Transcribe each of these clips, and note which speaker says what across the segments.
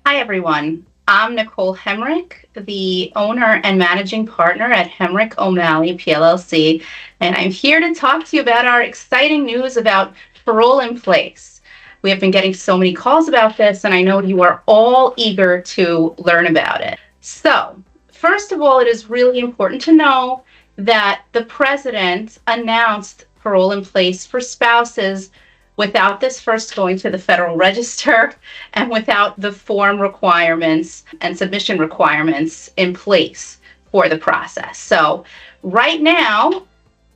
Speaker 1: Hi, everyone. I'm Nicole Hemrick, the owner and managing partner at Hemrick O'Malley, PLLC, and I'm here to talk to you about our exciting news about parole in place. We have been getting so many calls about this, and I know you are all eager to learn about it. So, first of all, it is really important to know that the president announced parole in place for spouses without this first going to the Federal Register and without the form requirements and submission requirements in place for the process. So right now,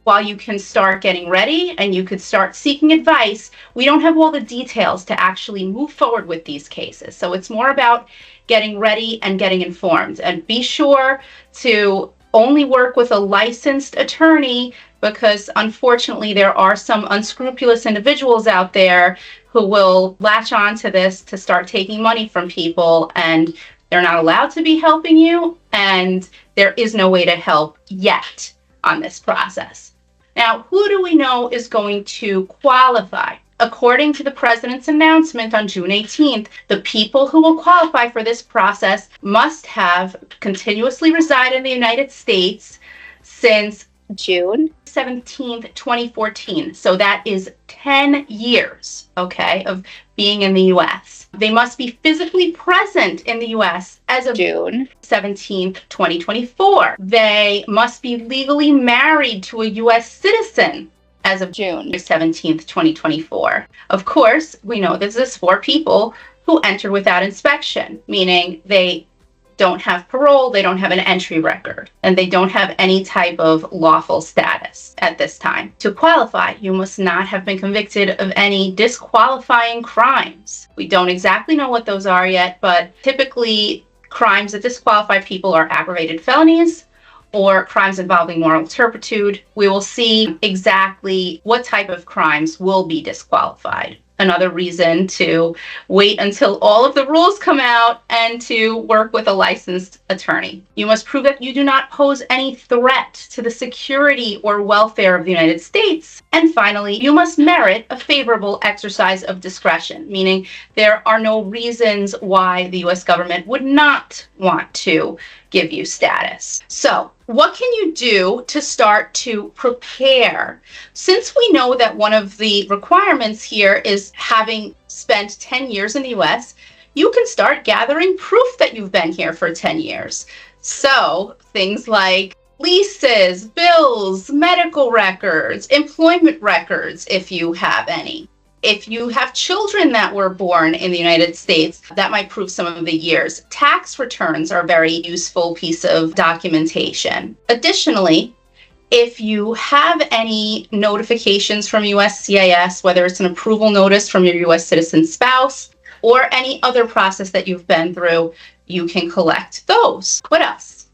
Speaker 1: while you can start getting ready and you could start seeking advice, we don't have all the details to actually move forward with these cases. So it's more about getting ready and getting informed. And be sure to only work with a licensed attorney, because unfortunately there are some unscrupulous individuals out there who will latch on to this to start taking money from people, and they're not allowed to be helping you, and there is no way to help yet on this process. Now, who do we know is going to qualify? According to the president's announcement on June 18th, the people who will qualify for this process must have continuously resided in the United States since June 17th, 2014. So that is 10 years, okay, of being in the U.S. They must be physically present in the U.S. as of June 17th, 2024. They must be legally married to a U.S. citizen as of June 17th, 2024. Of course, we know this is for people who entered without inspection, meaning they don't have parole, they don't have an entry record, and they don't have any type of lawful status at this time. To qualify, you must not have been convicted of any disqualifying crimes. We don't exactly know what those are yet, but typically crimes that disqualify people are aggravated felonies or crimes involving moral turpitude. We will see exactly what type of crimes will be disqualified. Another reason to wait until all of the rules come out and to work with a licensed attorney. You must prove that you do not pose any threat to the security or welfare of the United States. And finally, you must merit a favorable exercise of discretion, meaning there are no reasons why the U.S. government would not want to give you status. So, what can you do to start to prepare? Since we know that one of the requirements here is having spent 10 years in the U.S., you can start gathering proof that you've been here for 10 years. So, things like leases, bills, medical records, employment records, if you have any. If you have children that were born in the United States, that might prove some of the years. Tax returns are a very useful piece of documentation. Additionally, if you have any notifications from USCIS, whether it's an approval notice from your U.S. citizen spouse or any other process that you've been through, you can collect those. What else?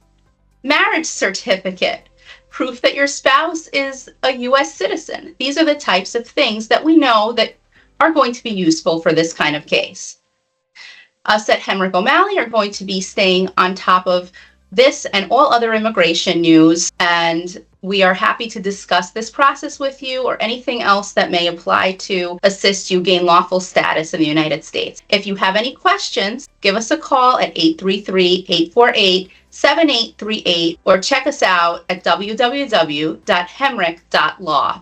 Speaker 1: Marriage certificate. Proof that your spouse is a U.S. citizen. These are the types of things that we know that are going to be useful for this kind of case. Us at Hemrick O'Malley are going to be staying on top of this and all other immigration news, and we are happy to discuss this process with you or anything else that may apply to assist you gain lawful status in the United States. If you have any questions, give us a call at 833-848-7838 or check us out at www.hemrick.law.